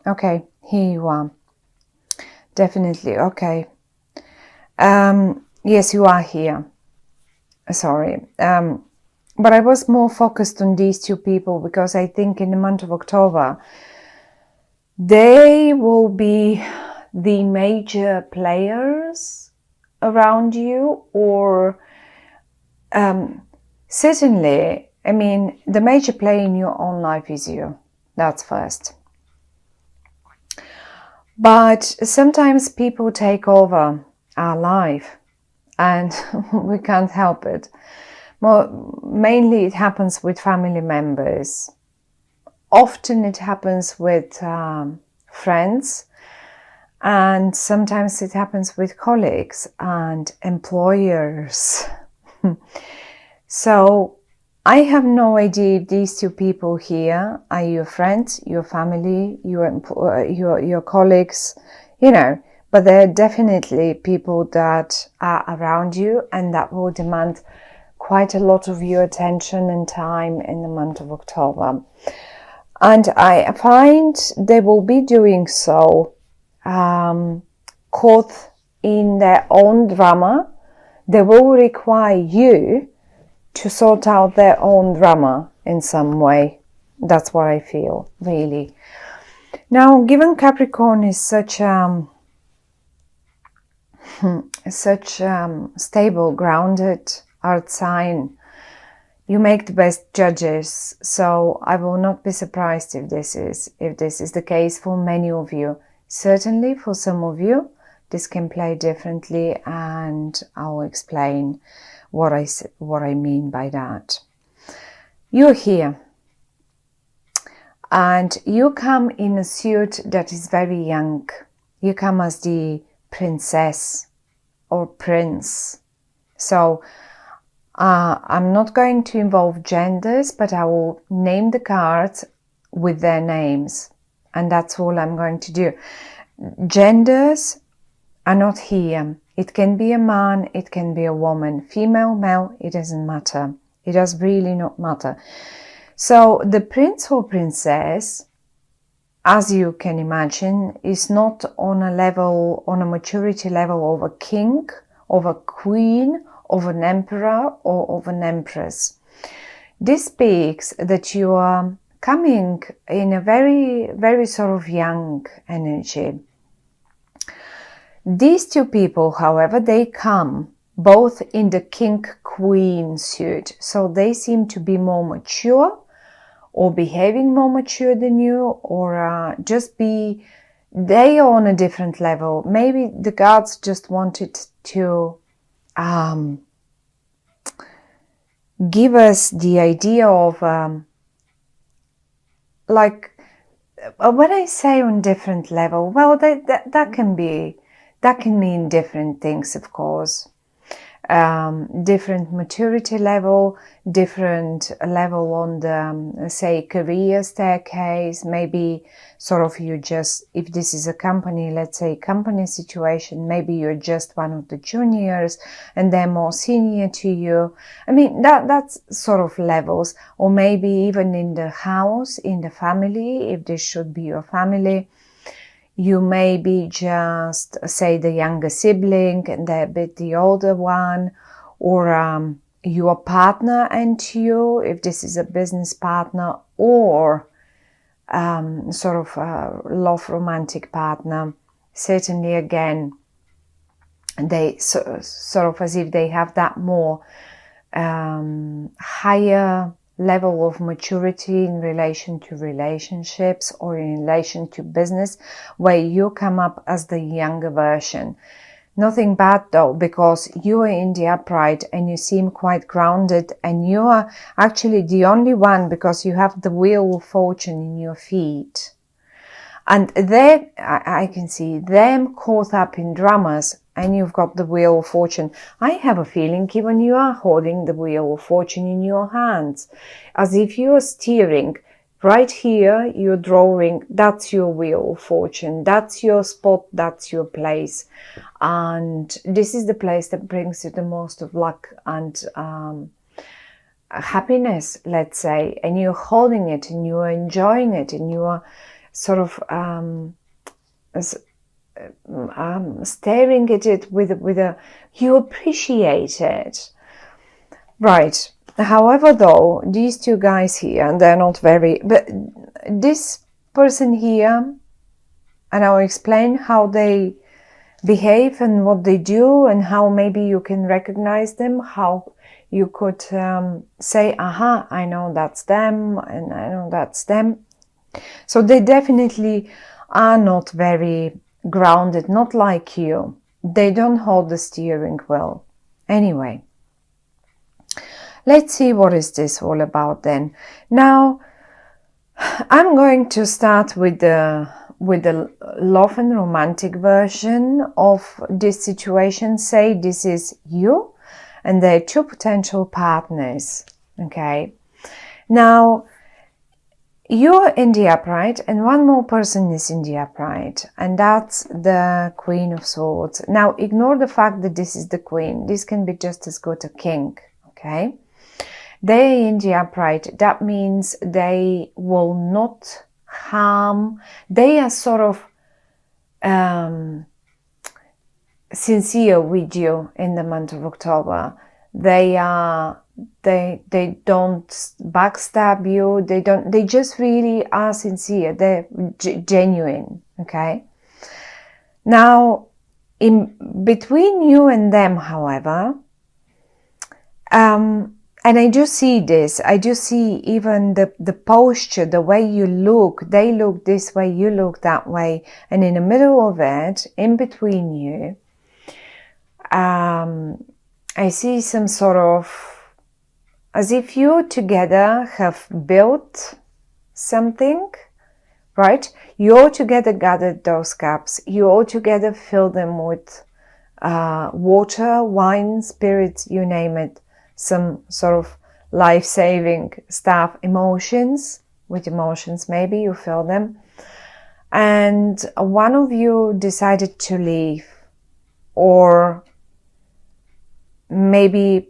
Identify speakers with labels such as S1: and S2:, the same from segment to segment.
S1: Okay, here you are. Definitely, okay. Yes, you are here. Sorry. But I was more focused on these two people because I think in the month of October, they will be the major players around you, or certainly, I mean, the major player in your own life is you. That's first. But sometimes people take over our life and we can't help it. Mainly it happens with family members. Often it happens with friends, and sometimes it happens with colleagues and employers. So I have no idea if these two people here are your friends, your family, your colleagues, you know, but they're definitely people that are around you and that will demand quite a lot of your attention and time in the month of October. And I find they will be doing so caught in their own drama. They will require you to sort out their own drama in some way. That's what I feel, really. Now, given Capricorn is such stable, grounded earth sign, you make the best judges. So I will not be surprised if this is the case for many of you. Certainly for some of you, this can play differently, and I'll explain what I mean by that. You're here and you come in a suit that is very young. You come as the princess or prince. So I'm not going to involve genders, but I will name the cards with their names, and that's all I'm going to do. Genders are not here. It can be a man, it can be a woman, female, male, it doesn't matter. It does really not matter. So the prince or princess, as you can imagine, is not on a maturity level of a king, of a queen, of an emperor, or of an empress. This speaks that you are coming in a very, very sort of young energy. These two people, however, they come both in the king-queen suit, so they seem to be more mature, or behaving more mature than you, or they are on a different level. Maybe the gods just wanted to give us the idea of when I say on different level, well, that can mean different things, of course. Different maturity level, different level on the, say, career staircase. Maybe sort of if this is a company, let's say company situation, maybe you're just one of the juniors and they're more senior to you. I mean, that's sort of levels. Or maybe even in the house, in the family, if this should be your family. You may be just, say, the younger sibling and they're a bit the older one, or your partner and you, if this is a business partner, or sort of a love romantic partner. Certainly, again, they sort of as if they have that more higher level of maturity in relation to relationships or in relation to business, where you come up as the younger version. Nothing bad though, because you are in the upright and you seem quite grounded, and you are actually the only one because you have the wheel of fortune in your feet. And there I can see them caught up in dramas, and you've got the wheel of fortune. I have a feeling even you are holding the wheel of fortune in your hands, as if you are steering. Right here, you're drawing, that's your wheel of fortune, that's your spot, that's your place. And this is the place that brings you the most of luck and happiness, let's say. And you're holding it and you're enjoying it and you are sort of staring at it with a, you appreciate it. Right. However, though, these two guys here, and they're not very, but this person here, and I'll explain how they behave and what they do and how maybe you can recognize them, how you could say, aha, I know that's them and I know that's them. So they definitely are not very grounded, not like you. They don't hold the steering wheel. Anyway, let's see what is this all about then. Now, I'm going to start with the love and romantic version of this situation. Say this is you and there are two potential partners. Okay. Now, you're in the upright and one more person is in the upright, and that's the Queen of Swords. Now, ignore the fact that this is the Queen. This can be just as good a king. Okay. They're in the upright. That means they will not harm. They are sort of sincere with you in the month of October. They don't backstab you. They just really are sincere. They're genuine. Okay. Now, in between you and them, however, and I do see this. I do see even the posture, the way you look. They look this way, you look that way. And in the middle of it, in between you, I see some sort of, as if you together have built something, right? You all together gathered those cups. You all together filled them with water, wine, spirits, you name it. Some sort of life-saving stuff, emotions, with emotions maybe you feel them. And one of you decided to leave, or maybe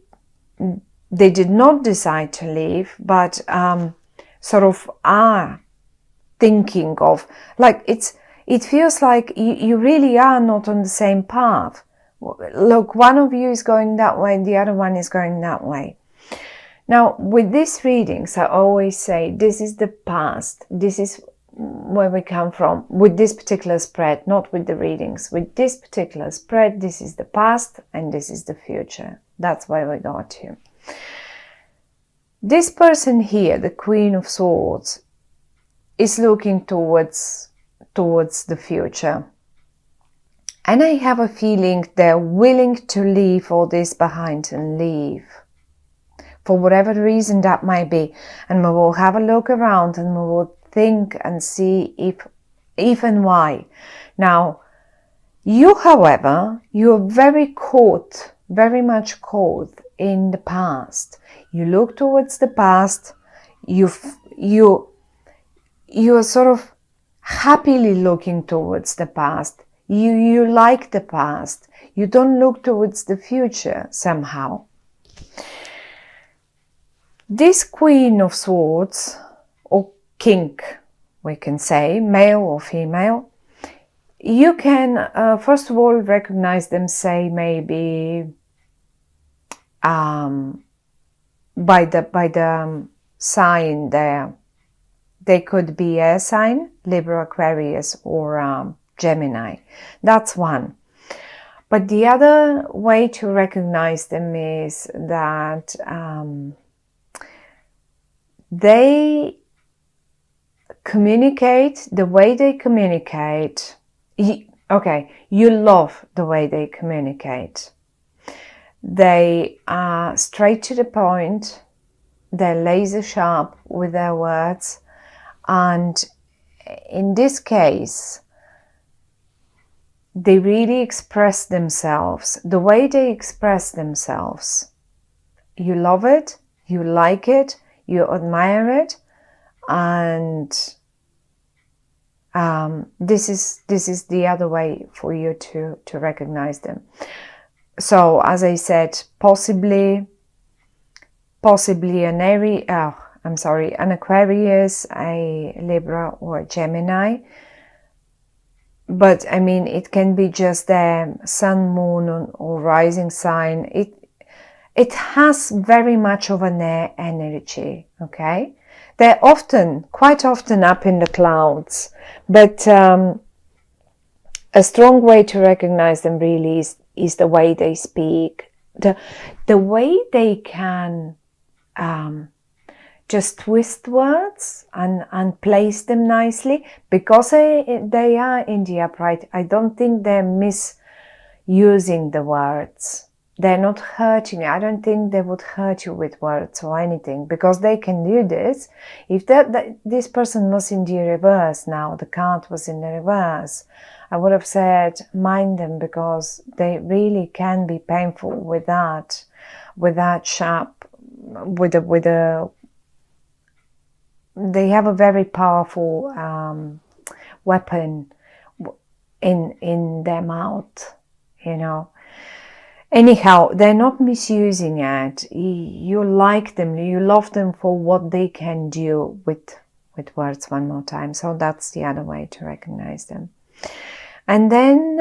S1: they did not decide to leave, but sort of are thinking of, like it feels like you really are not on the same path. Look, one of you is going that way, the other one is going that way. Now, with these readings, I always say this is the past. This is where we come from. With this particular spread, not with the readings. With this particular spread, this is the past and this is the future. That's where we got to. This person here, the Queen of Swords, is looking towards the future. And I have a feeling they're willing to leave all this behind and leave. For whatever reason that might be. And we will have a look around and we will think and see if and why. Now, you, however, you are very much caught in the past. You look towards the past. You are sort of happily looking towards the past. You like the past. You don't look towards the future somehow. This Queen of Swords, or King, we can say, male or female, you can first of all recognize them, say maybe by the sign there. They could be air sign, Libra, Aquarius, or Gemini. That's one. But the other way to recognize them is that they communicate the way they communicate. Okay, you love the way they communicate. They are straight to the point. They're laser sharp with their words. And in this case, they really express themselves. The way they express themselves, you love it, you like it, you admire it, and this is the other way for you to recognize them. So, as I said, possibly an an Aquarius, a Libra, or a Gemini. But I mean, it can be just their sun, moon, or rising sign. It has very much of an air energy, okay? They're quite often up in the clouds, but a strong way to recognize them really is the way they speak, the way they can just twist words and place them nicely, because they are in the upright. I don't think they're misusing the words. They're not hurting you. I don't think they would hurt you with words or anything, because they can do this. If this person was in the reverse now, the card was in the reverse, I would have said mind them, because they really can be painful with that sharp, they have a very powerful weapon in their mouth, you know. Anyhow, they're not misusing it. You like them, you love them for what they can do with words. One more time. So that's the other way to recognize them. And then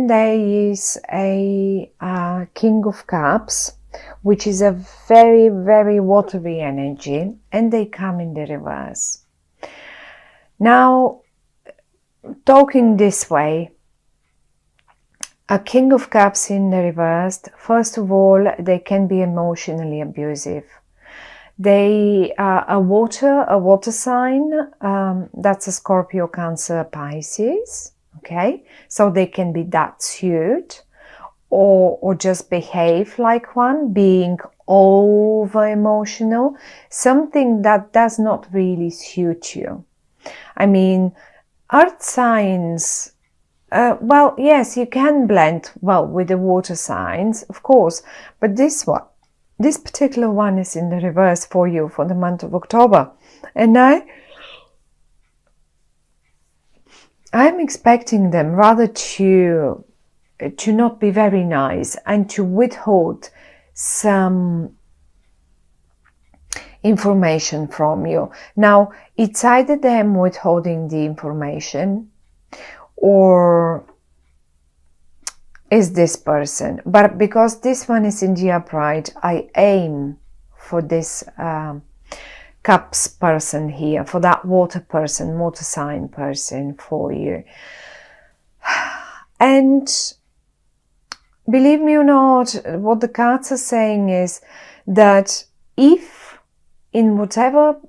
S1: there is a King of Cups, which is a very, very watery energy, and they come in the reverse. Now, talking this way, a King of Cups in the reverse, first of all, they can be emotionally abusive. They are a water sign, that's a Scorpio, Cancer, Pisces, okay? So they can be that suit, or just behave like one, being over emotional, something that does not really suit you. I mean, earth signs, well, yes, you can blend well with the water signs, of course, but this particular one is in the reverse for you for the month of October. And I'm expecting them rather to not be very nice and to withhold some information from you. Now, it's either them withholding the information, or is this person. But because this one is in the upright, I aim for this Cups person here, for that water person, water sign person for you. And believe me or not, what the cards are saying is that if in whatever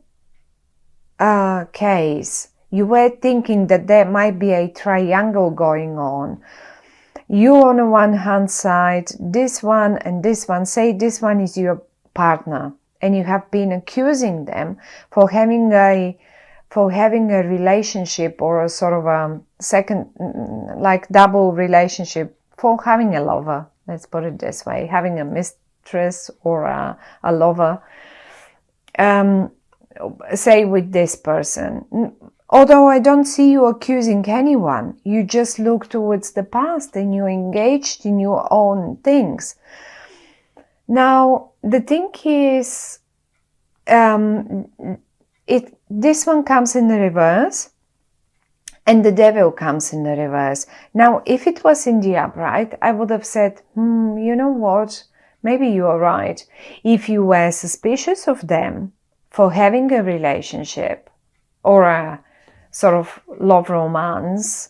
S1: case you were thinking that there might be a triangle going on, you on the one hand side, this one and this one, say this one is your partner, and you have been accusing them for having a relationship, or a sort of a second, like double relationship, for having a lover, let's put it this way, having a mistress or a lover, say with this person. Although I don't see you accusing anyone, you just look towards the past and you're engaged in your own things. Now, the thing is, this one comes in the reverse, and the Devil comes in the reverse. Now, if it was in the upright, I would have said, you know what, maybe you are right. If you were suspicious of them for having a relationship or a sort of love romance,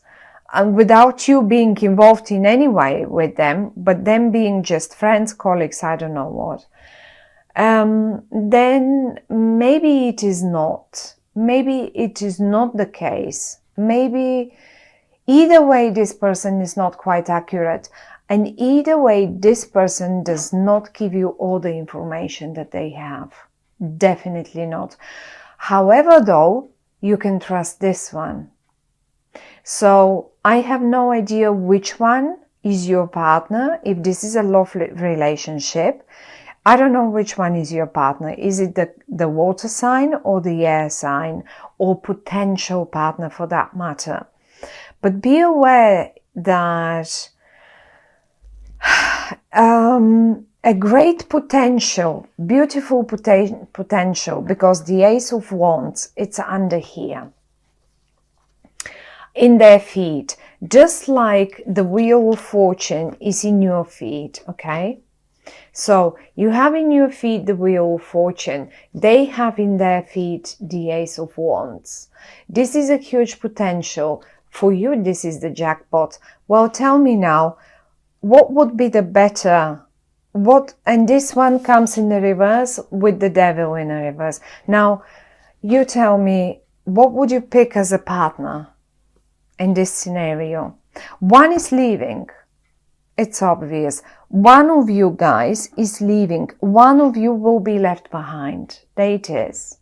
S1: and without you being involved in any way with them, but them being just friends, colleagues, I don't know what, then maybe it is not. Maybe it is not the case. Maybe either way this person is not quite accurate, and either way this person does not give you all the information that they have. Definitely not. However, though, you can trust this one. So I have no idea which one is your partner. If this is a love relationship, I don't know which one is your partner. Is it the water sign or the air sign, or potential partner for that matter? But be aware that a great potential, beautiful potential, because the Ace of Wands, it's under here in their feet, just like the Wheel of Fortune is in your feet, okay? So you have in your feet the Wheel of Fortune, they have in their feet the Ace of Wands. This is a huge potential. For you, this is the jackpot. Well, tell me now, what would be the better, and this one comes in the reverse with the Devil in the reverse. Now, you tell me, what would you pick as a partner in this scenario? One is leaving. It's obvious. One of you guys is leaving. One of you will be left behind. There it is.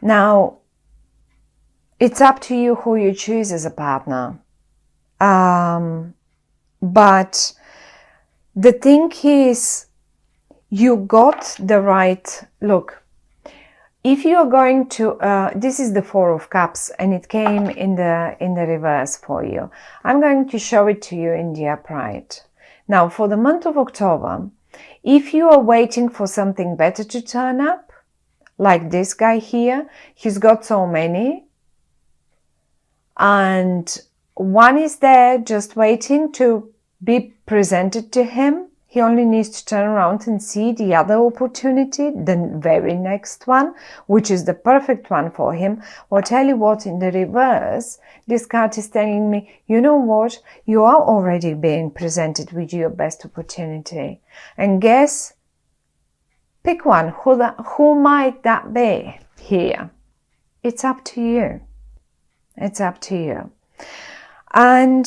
S1: Now, it's up to you who you choose as a partner. But the thing is, you got the right look. If you are going to, this is the Four of Cups, and it came in the reverse for you. I'm going to show it to you in the upright. Now, for the month of October, if you are waiting for something better to turn up, like this guy here, he's got so many, and one is there just waiting to be presented to him. He only needs to turn around and see the other opportunity, the very next one, which is the perfect one for him. Well, tell you what, in the reverse, this card is telling me, you know what, you are already being presented with your best opportunity. And guess, pick one. Who might that be here? It's up to you. It's up to you. And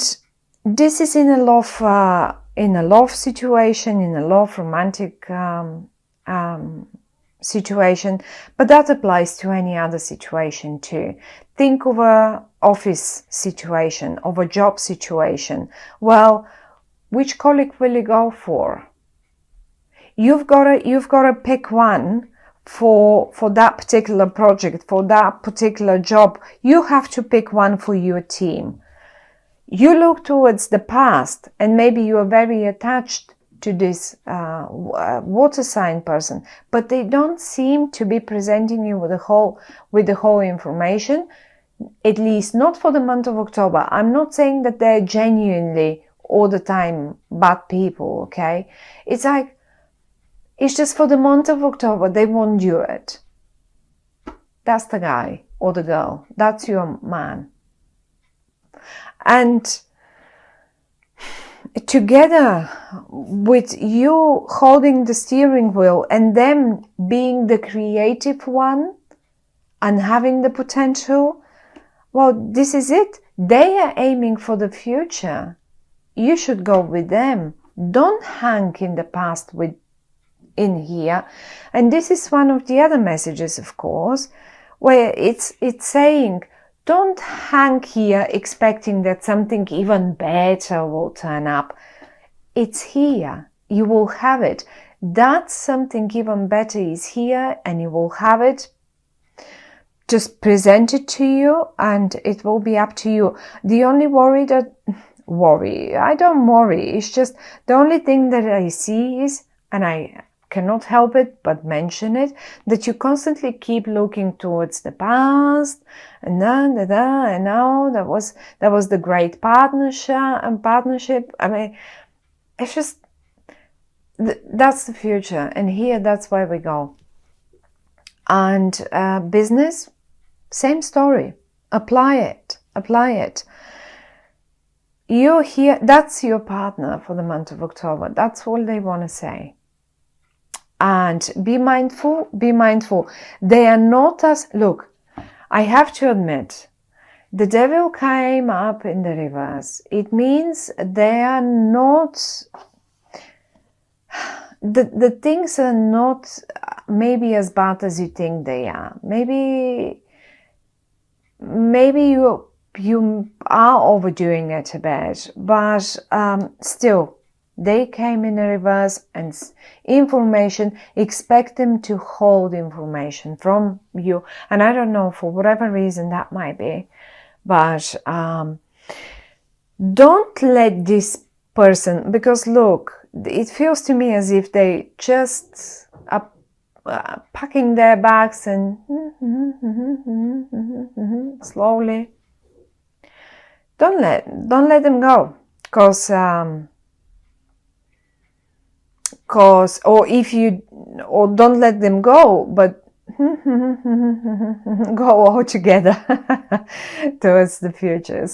S1: this is in a love situation, in a love romantic situation, but that applies to any other situation too. Think of a office situation, of a job situation. Well, which colleague will you go for? You've got to pick one for that particular project, for that particular job. You have to pick one for your team. You look towards the past, and maybe you are very attached to this water sign person, but they don't seem to be presenting you with the whole information, at least not for the month of October. I'm not saying that they're genuinely all the time bad people, okay? It's like, it's just for the month of October, they won't do it. That's the guy or the girl. That's your man. And together with you holding the steering wheel and them being the creative one and having the potential, well, this is it. They are aiming for the future. You should go with them. Don't hang in the past in here. And this is one of the other messages, of course, where it's saying, don't hang here expecting that something even better will turn up. It's here. You will have it. That something even better is here, and you will have it. Just present it to you, and it will be up to you. The only I don't worry. It's just the only thing that I see is, and I cannot help it but mention it, that you constantly keep looking towards the past, and now that was the great partnership. I mean, it's just that's the future, and here that's where we go. And business, same story. Apply it. You're here. That's your partner for the month of October. That's all they want to say. And be mindful. They are not as, look, I have to admit, the devil came up in the reverse. It means they are not, the things are not maybe as bad as you think they are. Maybe you are overdoing it a bit, but still, they came in a reverse, and information, expect them to hold information from you. And I don't know, for whatever reason that might be, but don't let this person, because look, it feels to me as if they just are packing their bags and slowly. Don't let them go, cause or don't let them go, but go all together towards the future.